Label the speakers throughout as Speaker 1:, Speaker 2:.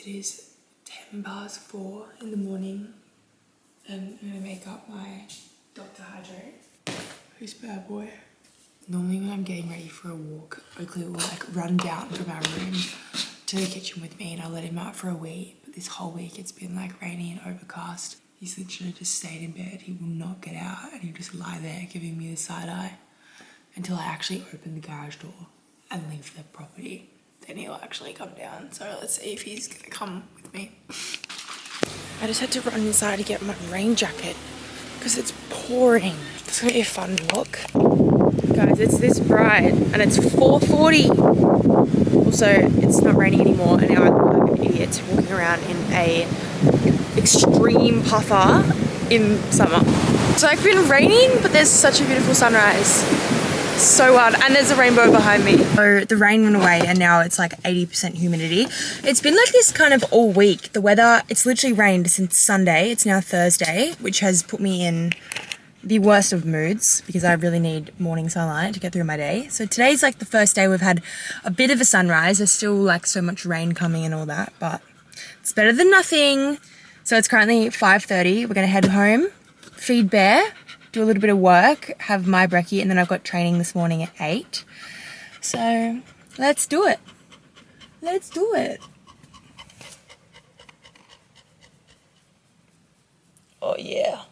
Speaker 1: It is 4:10 in the morning and I'm gonna make up my Dr. Hydrate. Who's bad boy? Normally when I'm getting ready for a walk, Oakley will like run down from our room to the kitchen with me and I'll let him out for a wee. But this whole week it's been like rainy and overcast. He's literally just stayed in bed. He will not get out and he'll just lie there giving me the side eye until I actually open the garage door and leave the property. Then he'll actually come down. So let's see if he's gonna come with me. I just had to run inside to get my rain jacket because it's pouring. It's gonna be a fun walk. Guys, it's this bright and it's 4:40. Also, it's not raining anymore and now I look like an idiot walking around in a extreme puffer in summer. It's like been raining, but there's such a beautiful sunrise. So wild, and there's a rainbow behind me. So the rain went away and now it's like 80% humidity. It's been like this kind of all week. The weather, it's literally rained since Sunday. It's now Thursday, which has put me in the worst of moods because I really need morning sunlight to get through my day. So today's like the first day we've had a bit of a sunrise. There's still like so much rain coming and all that, but it's better than nothing. So it's currently 5:30. We're gonna head home, feed Bear, do a little bit of work, have my brekkie, and then I've got training this morning at 8. So let's do it. Let's do it. Oh yeah.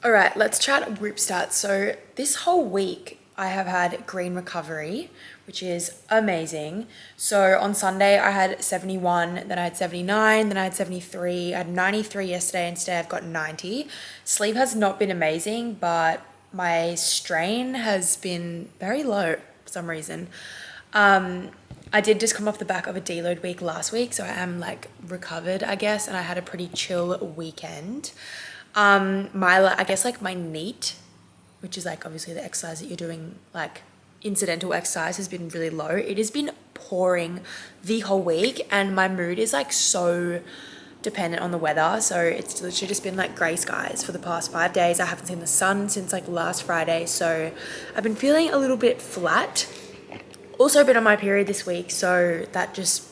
Speaker 1: All right, let's chat group stats. So this whole week I have had green recovery, which is amazing. So on Sunday I had 71, then I had 79, then I had 73, I had 93 yesterday, and today I've got 90. Sleep has not been amazing, but my strain has been very low for some reason. I did just come off the back of a deload week last week, so I am like recovered, I guess, and I had a pretty chill weekend. I guess like my NEAT, which is like obviously the exercise that you're doing, like incidental exercise, has been really low. It has been pouring the whole week and my mood is like so dependent on the weather. So it's literally just been like grey skies for the past 5 days. I haven't seen the sun since like last Friday. So I've been feeling a little bit flat. Also been on my period this week, so that just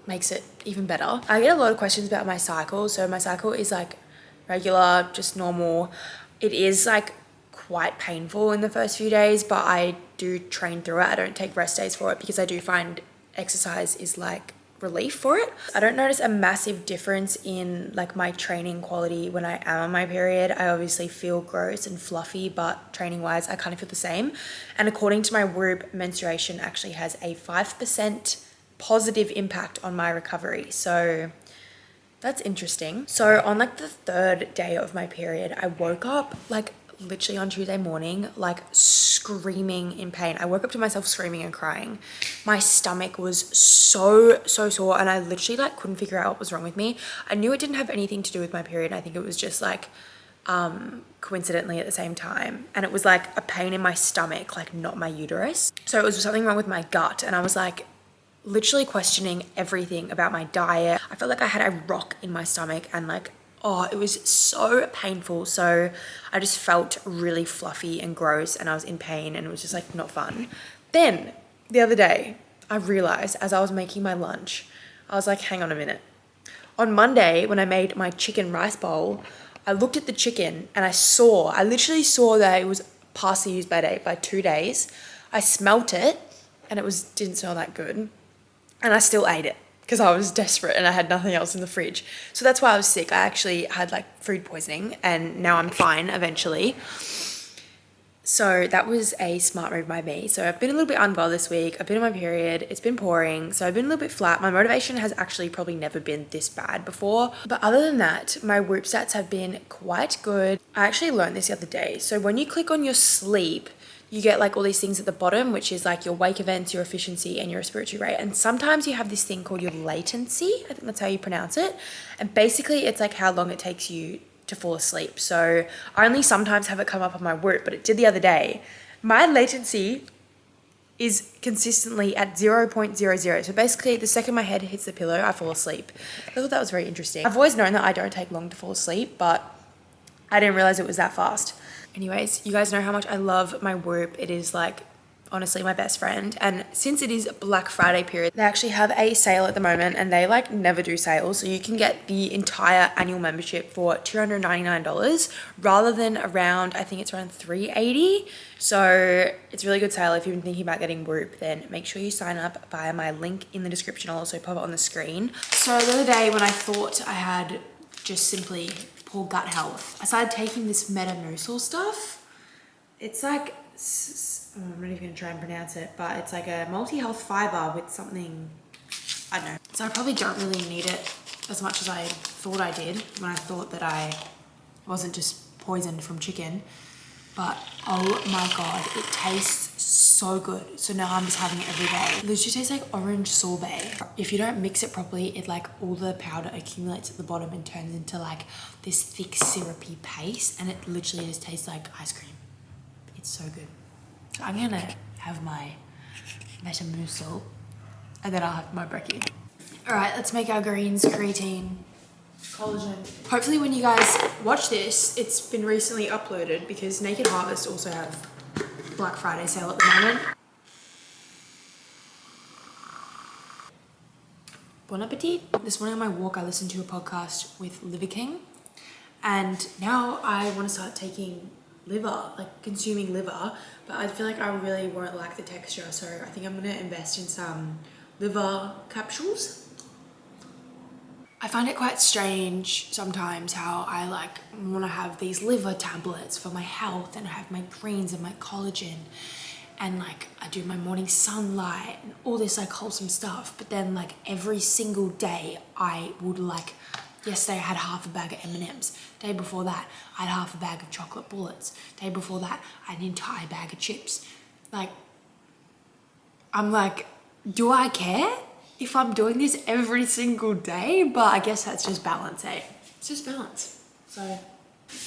Speaker 1: makes it even better. I get a lot of questions about my cycle. So my cycle is like regular, just normal. It is like quite painful in the first few days, but I do train through it. I don't take rest days for it because I do find exercise is like relief for it. I don't notice a massive difference in like my training quality when I am on my period. I obviously feel gross and fluffy, but training wise, I kind of feel the same. And according to my Whoop, menstruation actually has a 5% positive impact on my recovery. So that's interesting. So on like the 3rd day of my period, I woke up like literally on Tuesday morning, like screaming in pain. I woke up to myself screaming and crying. My stomach was so sore and I literally like couldn't figure out what was wrong with me. I knew it didn't have anything to do with my period. I think it was just like coincidentally at the same time. And it was like a pain in my stomach, like not my uterus. So it was something wrong with my gut. And I was like literally questioning everything about my diet. I felt like I had a rock in my stomach and like, oh, it was so painful. So I just felt really fluffy and gross and I was in pain and it was just like not fun. Then the other day, I realized as I was making my lunch, I was like, hang on a minute. On Monday, when I made my chicken rice bowl, I looked at the chicken and I literally saw that it was past the use by date by 2 days. I smelt it and it didn't smell that good. And I still ate it because I was desperate and I had nothing else in the fridge. So that's why I was sick. I actually had like food poisoning and now I'm fine eventually. So that was a smart move by me. So I've been a little bit unwell this week. I've been on my period. It's been pouring. So I've been a little bit flat. My motivation has actually probably never been this bad before. But other than that, my Whoop stats have been quite good. I actually learned this the other day. So when you click on your sleep, you get like all these things at the bottom, which is like your wake events, your efficiency, and your respiratory rate. And sometimes you have this thing called your latency. I think that's how you pronounce it. And basically it's like how long it takes you to fall asleep. So I only sometimes have it come up on my Whoop, but it did the other day. My latency is consistently at 0.00. So basically the second my head hits the pillow, I fall asleep. I thought that was very interesting. I've always known that I don't take long to fall asleep, but I didn't realize it was that fast. Anyways, you guys know how much I love my Whoop. It is like honestly my best friend. And since it is Black Friday period, they actually have a sale at the moment, and they like never do sales. So you can get the entire annual membership for $299 rather than around, I think it's around $380. So it's a really good sale. If you've been thinking about getting Whoop, then make sure you sign up via my link in the description. I'll also pop it on the screen. So the other day when I thought I had just simply poor gut health, I started taking this Metamucil stuff. It's like, I'm not even gonna try and pronounce it, but it's like a multi-health fiber with something, I don't know. So I probably don't really need it as much as I thought I did when I thought that I wasn't just poisoned from chicken. But oh my God, it tastes so good. So now I'm just having it every day. It literally tastes like orange sorbet. If you don't mix it properly, it like all the powder accumulates at the bottom and turns into like this thick syrupy paste, and it literally just tastes like ice cream. It's so good. So I'm gonna have my Metamucil and then I'll have my brekkie. All right, let's make our greens, creatine, collagen. Hopefully when you guys watch this, it's been recently uploaded because Naked Harvest also have Black Friday sale at the moment. Bon appetit. This morning on my walk, I listened to a podcast with Liver King, and now I want to start taking liver, like consuming liver, but I feel like I really won't like the texture, so I think I'm gonna invest in some liver capsules. I find it quite strange sometimes how I like want to have these liver tablets for my health, and I have my greens and my collagen, and like I do my morning sunlight and all this like wholesome stuff, but then like every single day I would like, yesterday I had half a bag of M&Ms. Day before that, I had half a bag of chocolate bullets. Day before that, I had an entire bag of chips. Like, I'm like, do I care if I'm doing this every single day? But I guess that's just balance, eh? It's just balance. So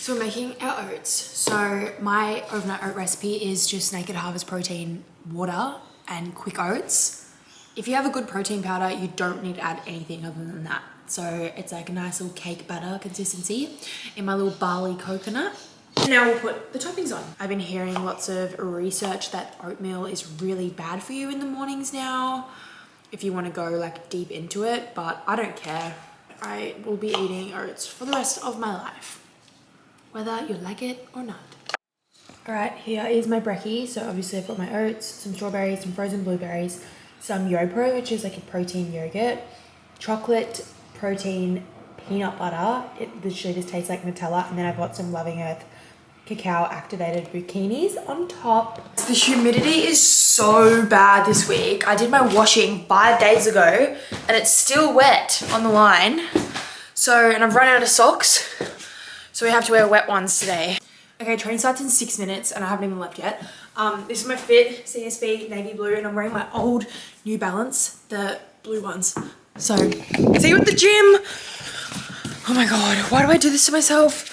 Speaker 1: we're making our oats. So my overnight oat recipe is just Naked Harvest protein, water, and quick oats. If you have a good protein powder, you don't need to add anything other than that. So it's like a nice little cake batter consistency in my little barley coconut. Now we'll put the toppings on. I've been hearing lots of research that oatmeal is really bad for you in the mornings now, if you want to go like deep into it, but I don't care. I will be eating oats for the rest of my life, whether you like it or not. All right, here is my brekkie. So obviously I've got my oats, some strawberries, some frozen blueberries, some YoPro, which is like a protein yogurt, chocolate, protein, peanut butter. It literally just tastes like Nutella. And then I've got some Loving Earth cacao activated bikinis on top. The humidity is so bad this week. I did my washing 5 days ago and it's still wet on the line. So, and I've run out of socks, so we have to wear wet ones today. Okay, training starts in 6 minutes and I haven't even left yet. This is my Fit CSB navy blue, and I'm wearing my old New Balance, the blue ones. So, see you at the gym. Oh my God, why do I do this to myself?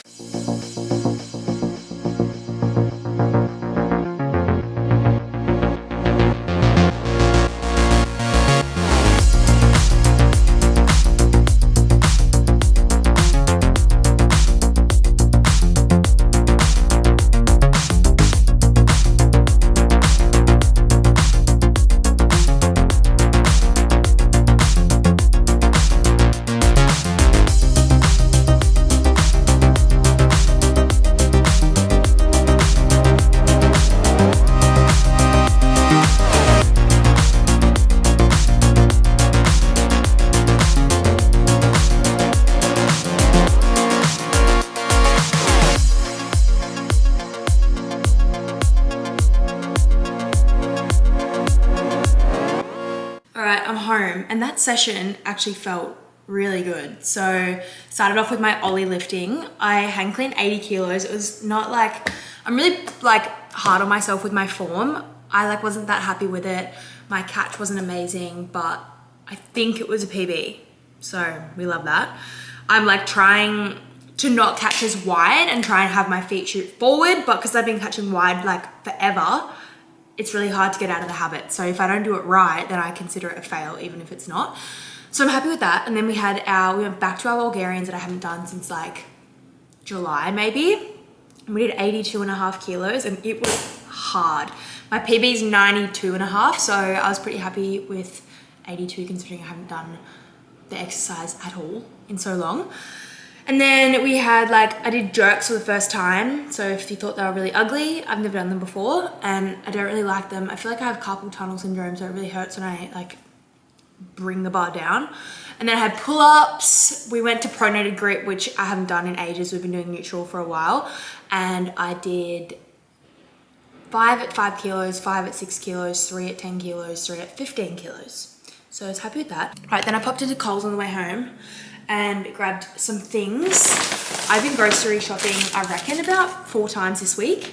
Speaker 1: I'm home, and that session actually felt really good. So started off with my Ollie lifting. I hang clean 80 kilos. It was not like, I'm really like hard on myself with my form. I like wasn't that happy with it. My catch wasn't amazing, but I think it was a PB. So we love that. I'm like trying to not catch as wide and try and have my feet shoot forward, but because I've been catching wide like forever, it's really hard to get out of the habit. So if I don't do it right, then I consider it a fail, even if it's not. So I'm happy with that. And then we went back to our Bulgarians that I haven't done since like July maybe. And we did 82.5 kilos and it was hard. My PB is 92.5, so I was pretty happy with 82 considering I haven't done the exercise at all in so long. And then we had I did jerks for the first time. So if you thought they were really ugly, I've never done them before and I don't really like them. I feel like I have carpal tunnel syndrome, so it really hurts when I bring the bar down. And then I had pull-ups. We went to pronated grip, which I haven't done in ages. We've been doing neutral for a while. And I did 5 at 5 kilos, 5 at 6 kilos, 3 at 10 kilos, 3 at 15 kilos. So I was happy with that. Right, then I popped into Coles on the way home and grabbed some things. I've been grocery shopping, I reckon, about 4 times this week.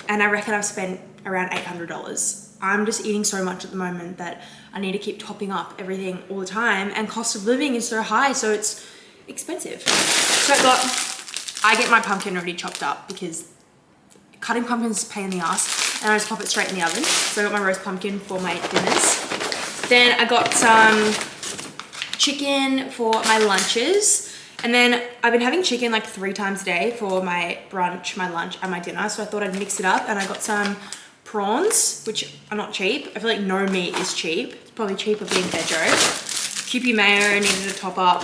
Speaker 1: And I reckon I've spent around $800. I'm just eating so much at the moment that I need to keep topping up everything all the time. And cost of living is so high, so it's expensive. So I get my pumpkin already chopped up because cutting pumpkins is a pain in the ass. And I just pop it straight in the oven. So I got my roast pumpkin for my dinners. Then I got some chicken for my lunches. And then I've been having chicken 3 times a day for my brunch, my lunch, and my dinner. So I thought I'd mix it up. And I got some prawns, which are not cheap. I feel like no meat is cheap. It's probably cheaper being veggie. Kewpie mayo needed a top up.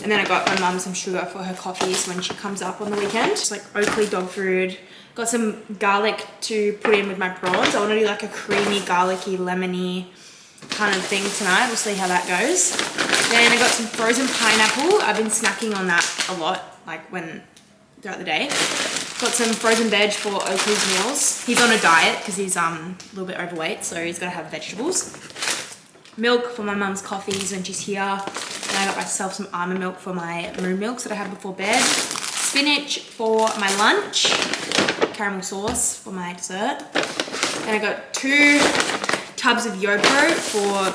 Speaker 1: And then I got my mum some sugar for her coffees when she comes up on the weekend. Just Oakley dog food. Got some garlic to put in with my prawns. I want to do a creamy, garlicky, lemony kind of thing tonight. We'll see how that goes. Then I got some frozen pineapple. I've been snacking on that a lot, throughout the day. Got some frozen veg for Oakley's meals. He's on a diet because he's a little bit overweight, so he's got to have vegetables. Milk for my mum's coffees when she's here. And I got myself some almond milk for my moon milks that I have before bed. Spinach for my lunch. Caramel sauce for my dessert. And I got 2 tubs of YoPro for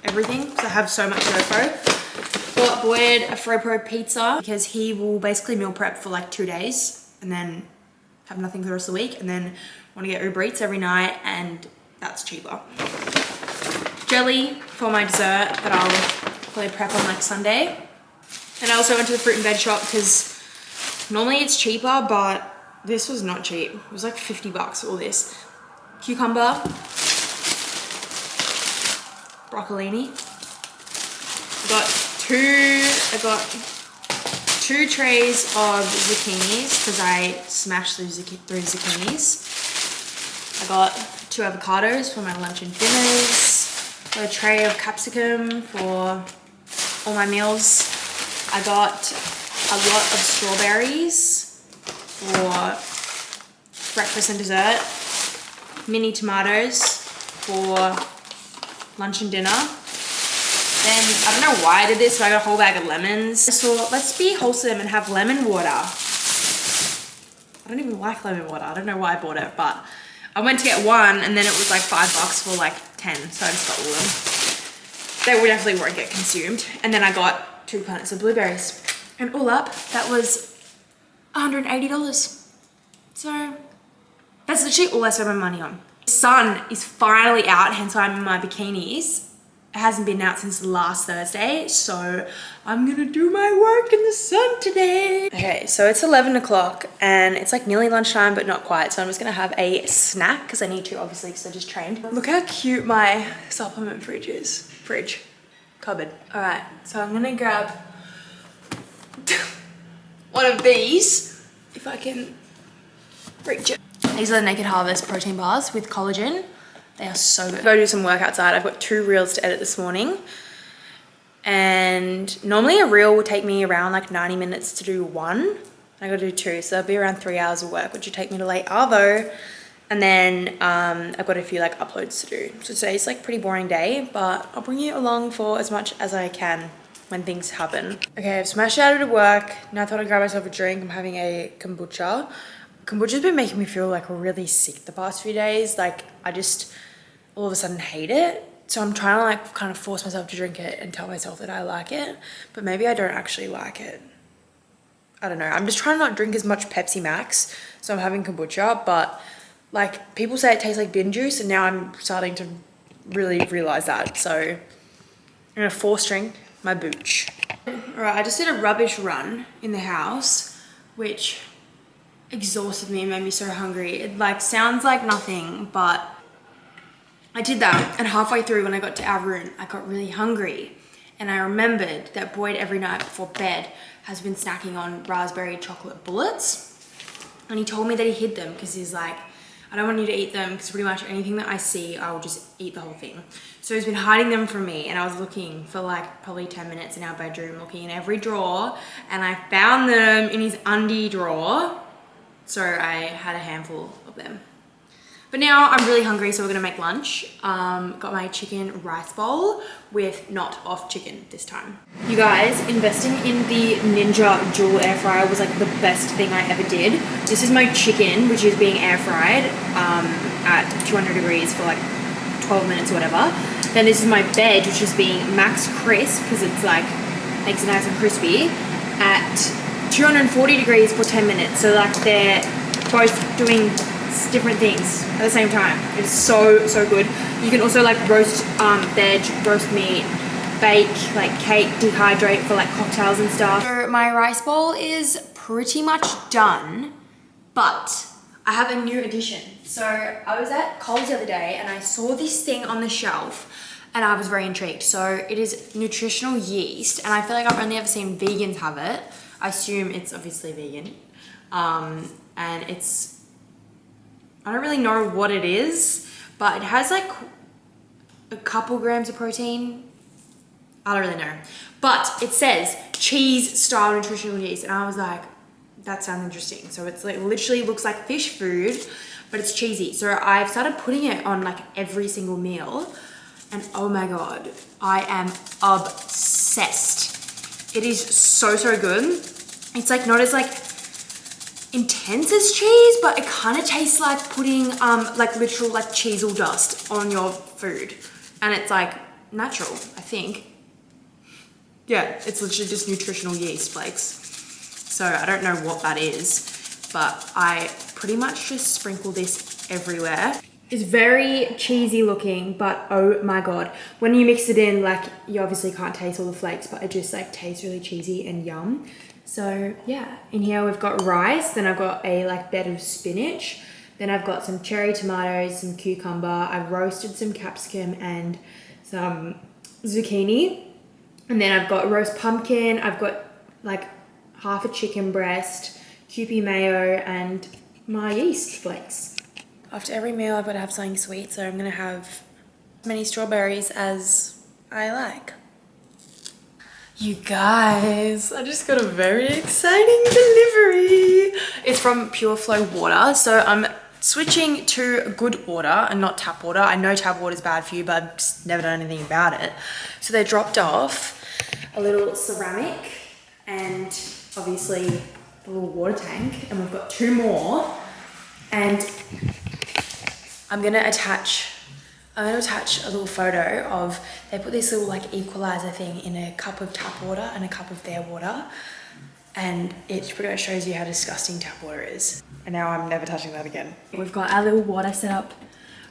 Speaker 1: everything because I have so much YoPro. Bought Boyd a FroPro pizza because he will basically meal prep for 2 days and then have nothing for the rest of the week, and then want to get Uber Eats every night, and that's cheaper. Jelly for my dessert that I'll probably prep on Sunday. And I also went to the fruit and veg shop because normally it's cheaper, but this was not cheap. It was $50 for all this. Cucumber, broccolini. I got 2 trays of zucchinis because I smashed through zucchinis. I got 2 avocados for my lunch and dinners. Got a tray of capsicum for all my meals. I got a lot of strawberries for breakfast and dessert. Mini tomatoes for lunch and dinner. Then, I don't know why I did this, but I got a whole bag of lemons. So let's be wholesome and have lemon water. I don't even like lemon water. I don't know why I bought it, but I went to get one and then it was $5 for 10. So I just got all of them. They definitely won't get consumed. And then I got 2 pints of blueberries. And all up, that was $180. So that's literally all I spent my money on. The sun is finally out, hence why I'm in my bikinis. It hasn't been out since last Thursday, so I'm gonna do my work in the sun today. Okay, so it's 11 o'clock and it's nearly lunchtime, but not quite. So I'm just gonna have a snack because I need to, obviously, because I just trained. Look how cute my supplement fridge is. Cupboard. All right, so I'm gonna grab one of these, if I can reach it. These are the Naked Harvest protein bars with collagen. They are so good. Go do some work outside. I've got 2 reels to edit this morning. And normally a reel will take me around 90 minutes to do 1. I gotta do 2, so that'll be around 3 hours of work, which would take me to late Arvo. And then I've got a few uploads to do. So today's pretty boring day, but I'll bring you along for as much as I can when things happen. Okay, I've smashed out of work. Now I thought I'd grab myself a drink. I'm having a kombucha. Kombucha's been making me feel really sick the past few days. I just all of a sudden hate it. So I'm trying to kind of force myself to drink it and tell myself that I like it, but maybe I don't actually like it. I don't know. I'm just trying to not drink as much Pepsi Max. So I'm having kombucha, but people say it tastes like bin juice, and now I'm starting to really realize that. So I'm gonna force drink my booch. All right, I just did a rubbish run in the house, which exhausted me and made me so hungry. It like sounds like nothing, but I did that, and halfway through when I got to our room, I got really hungry. And I remembered that Boyd every night before bed has been snacking on raspberry chocolate bullets. And he told me that he hid them because he's like, I don't want you to eat them because pretty much anything that I see, I will just eat the whole thing. So he's been hiding them from me, and I was looking for like probably 10 minutes in our bedroom, looking in every drawer, and I found them in his undie drawer. So I had a handful of them. But now I'm really hungry, so we're gonna make lunch. Got my chicken rice bowl with not off chicken this time. You guys, investing in the Ninja dual air fryer was like the best thing I ever did. This is my chicken, which is being air fried at 200 degrees for like 12 minutes or whatever. Then this is my veg, which is being max crisp because it's like makes it nice and crispy at 240 degrees for 10 minutes. So like they're both doing different things at the same time. It's so good. You can also like roast veg, roast meat, bake like cake, dehydrate for like cocktails and stuff. So my rice bowl is pretty much done, but I have a new addition. So I was at Coles the other day and I saw this thing on the shelf and I was very intrigued. So it is nutritional yeast, and I feel like I've only ever seen vegans have it. I assume it's obviously vegan. And it's, I don't really know what it is, but it has like a couple grams of protein. I don't really know. But it says cheese style nutritional yeast, and I was like, that sounds interesting. So it's like literally looks like fish food, but it's cheesy. So I've started putting it on like every single meal, and oh my God, I am obsessed. It is so good. It's like not as like intense as cheese, but it kind of tastes like putting like literal like cheesel dust on your food, and it's like natural, I think. Yeah, it's literally just nutritional yeast flakes. So I don't know what that is, but I pretty much just sprinkle this everywhere. It's very cheesy looking, but oh my God, when you mix it in, like you obviously can't taste all the flakes, but it just like tastes really cheesy and yum. So yeah, in here we've got rice, then I've got a like bed of spinach, then I've got some cherry tomatoes, some cucumber, I've roasted some capsicum and some zucchini, and then I've got roast pumpkin, I've got like half a chicken breast, Kewpie mayo, and my yeast flakes. After every meal I've got to have something sweet, so I'm gonna have as many strawberries as I like. You guys, I just got a very exciting delivery. It's from Pure Flow Water. So I'm switching to good water and not tap water. I know tap water is bad for you, but I've just never done anything about it. So they dropped off a little ceramic and obviously a little water tank. And we've got 2 more. And I'm gonna attach a little photo of, they put this little like equalizer thing in a cup of tap water and a cup of their water, and it pretty much shows you how disgusting tap water is. And now I'm never touching that again. We've got our little water set up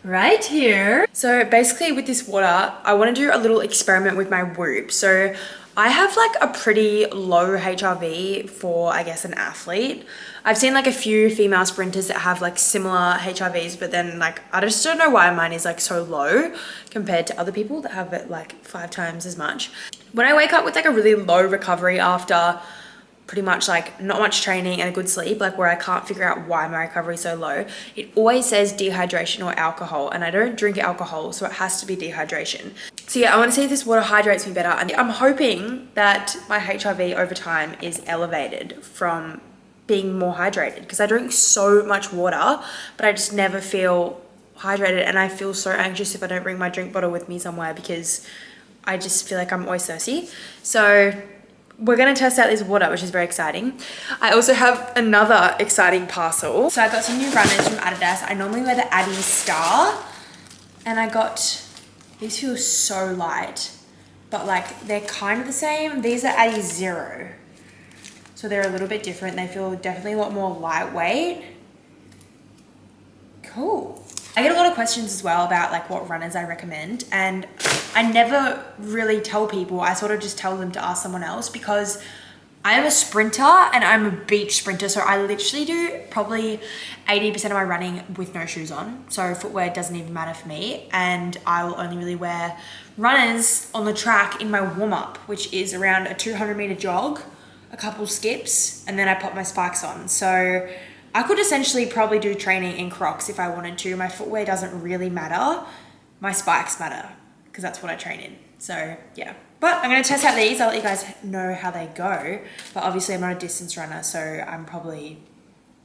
Speaker 1: right here. So basically with this water, I want to do a little experiment with my Whoop. So I have like a pretty low HRV for, I guess, an athlete. I've seen like a few female sprinters that have like similar HRVs, but then like, I just don't know why mine is like so low compared to other people that have it like 5 times as much. When I wake up with like a really low recovery after pretty much like not much training and a good sleep, like where I can't figure out why my recovery is so low, it always says dehydration or alcohol, and I don't drink alcohol, so it has to be dehydration. So yeah, I want to see if this water hydrates me better, and I'm hoping that my HRV over time is elevated from being more hydrated, because I drink so much water, but I just never feel hydrated, and I feel so anxious if I don't bring my drink bottle with me somewhere because I just feel like I'm always thirsty. So we're gonna test out this water, which is very exciting. I also have another exciting parcel. So I got some new runners from Adidas. I normally wear the Adi Star, and I got, these feel so light, but like they're kind of the same. These are Adi Zero. So they're a little bit different. They feel definitely a lot more lightweight. Cool. I get a lot of questions as well about like what runners I recommend, and I never really tell people. I sort of just tell them to ask someone else, because I am a sprinter and I'm a beach sprinter. So I literally do probably 80% of my running with no shoes on. So footwear doesn't even matter for me. And I will only really wear runners on the track in my warm up, which is around a 200-meter jog, a couple skips, and then I pop my spikes on. So I could essentially probably do training in Crocs if I wanted to. My footwear doesn't really matter. My spikes matter because that's what I train in. So yeah, but I'm going to test out these. I'll let you guys know how they go. But obviously I'm not a distance runner, so I'm probably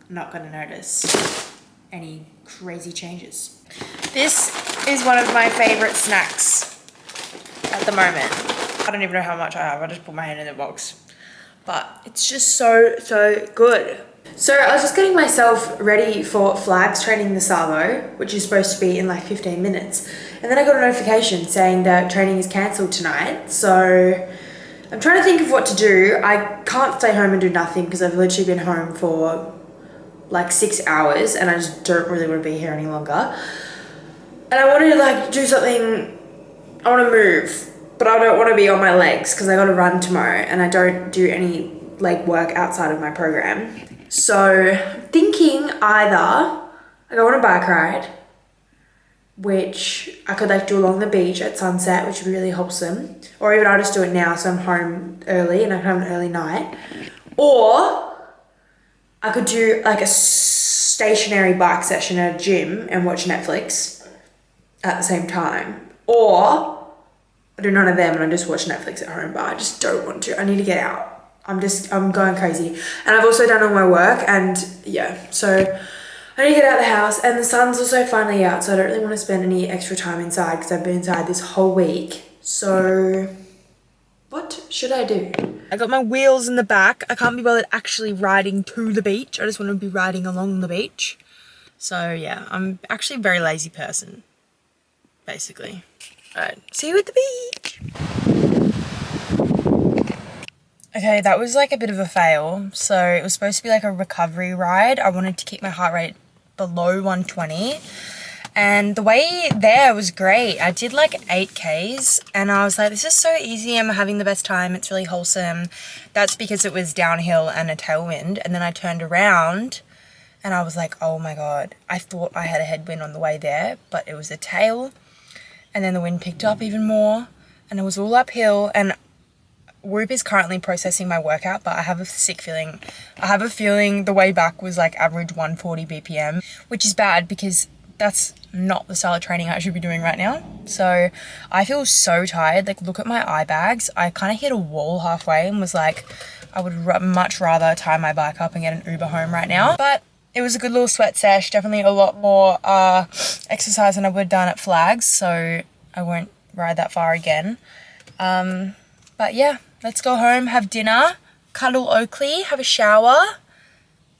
Speaker 1: not going to notice any crazy changes. This is one of my favorite snacks at the moment. I don't even know how much I have. I just put my hand in the box. But it's just so good. So I was just getting myself ready for flags training the Savo, which is supposed to be in like 15 minutes. And then I got a notification saying that training is cancelled tonight. So I'm trying to think of what to do. I can't stay home and do nothing because I've literally been home for like 6 hours and I just don't really want to be here any longer. And I wanted to like do something, I want to move, but I don't want to be on my legs because I got to run tomorrow and I don't do any leg work outside of my program. So thinking either I go on a bike ride, which I could like do along the beach at sunset, which would be really wholesome, or even I'll just do it now so I'm home early and I can have an early night, or I could do like a stationary bike session at a gym and watch Netflix at the same time, or I do none of them and I just watch Netflix at home, but I just don't want to. I need to get out. I'm going crazy. And I've also done all my work and yeah, so I need to get out of the house and the sun's also finally out, so I don't really want to spend any extra time inside because I've been inside this whole week. So what should I do? I got my wheels in the back. I can't be bothered actually riding to the beach. I just want to be riding along the beach. So yeah, I'm actually a very lazy person, basically. All right, see you at the beach. Okay, that was like a bit of a fail. So it was supposed to be like a recovery ride. I wanted to keep my heart rate below 120. And the way there was great. I did like 8Ks and I was like, this is so easy. I'm having the best time. It's really wholesome. That's because it was downhill and a tailwind. And then I turned around and I was like, oh my God, I thought I had a headwind on the way there, but it was a tail. And then the wind picked up even more and it was all uphill. And Whoop is currently processing my workout, but I have a sick feeling. I have a feeling the way back was like average 140 BPM, which is bad because that's not the style of training I should be doing right now. So I feel so tired. Like, look at my eye bags. I kind of hit a wall halfway and was like, I would much rather tie my bike up and get an Uber home right now. But it was a good little sweat sesh. Definitely a lot more exercise than I would have done at Flags. So I won't ride that far again. But yeah, let's go home, have dinner, cuddle Oakley, have a shower,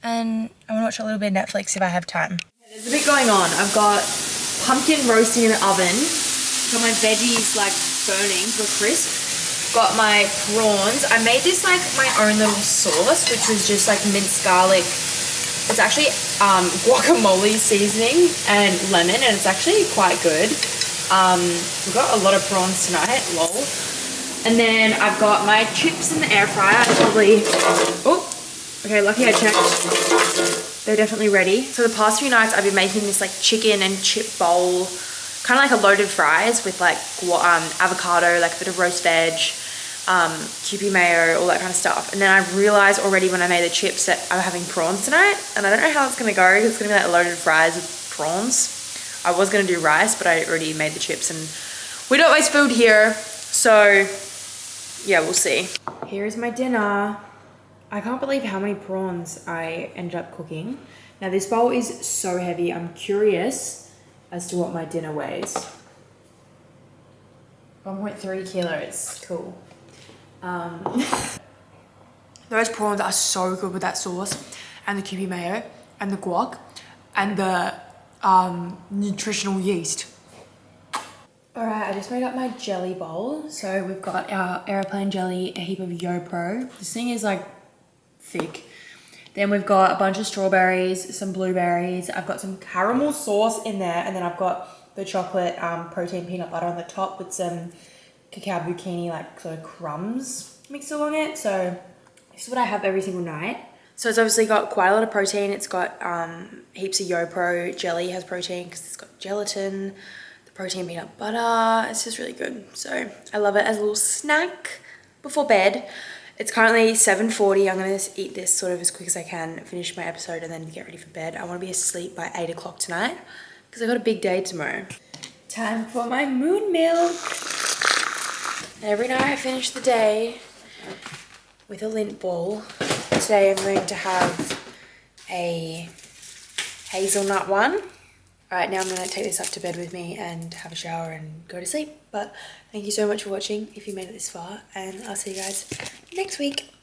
Speaker 1: and I want to watch a little bit of Netflix if I have time. There's a bit going on. I've got pumpkin roasting in the oven. Got my veggies like burning to a crisp. Got my prawns. I made this like my own little sauce, which was just like minced garlic. It's actually guacamole seasoning and lemon, and it's actually quite good. We've got a lot of prawns tonight, lol. And then I've got my chips in the air fryer. I probably, oh, okay, lucky I checked. They're definitely ready. So the past few nights I've been making this like chicken and chip bowl, kind of like a loaded fries with like avocado, like a bit of roast veg, Kewpie mayo, all that kind of stuff. And then I've realized already when I made the chips that I'm having prawns tonight, and I don't know how it's gonna go. It's gonna be like loaded fries with prawns. I was gonna do rice, but I already made the chips and we don't waste food here. So yeah, we'll see. Here's my dinner. I can't believe how many prawns I ended up cooking. Now this bowl is so heavy. I'm curious as to what my dinner weighs. 1.3 kilos, cool. Those prawns are so good with that sauce and the Kewpie mayo and the guac and the nutritional yeast. All right, I just made up my jelly bowl. So we've got our airplane jelly, a heap of YoPro. This thing is like thick. Then we've got a bunch of strawberries, some blueberries. I've got some caramel sauce in there, and then I've got the chocolate protein peanut butter on the top with some cacao bikini like sort of crumbs mixed along it. So This is what I have every single night. So it's obviously got quite a lot of protein. It's got heaps of YoPro. Jelly has protein because it's got gelatin, the protein peanut butter. It's just really good. So I love it as a little snack before bed. It's currently 7:40. I'm going to eat this sort of as quick as I can, finish my episode and then get ready for bed. I want to be asleep by 8 o'clock tonight because I've got a big day tomorrow. Time for my moon milk. And every night I finish the day with a Lindt ball. Today I'm going to have a hazelnut one. Alright, now I'm going to take this up to bed with me and have a shower and go to sleep. But thank you so much for watching if you made it this far, and I'll see you guys next week.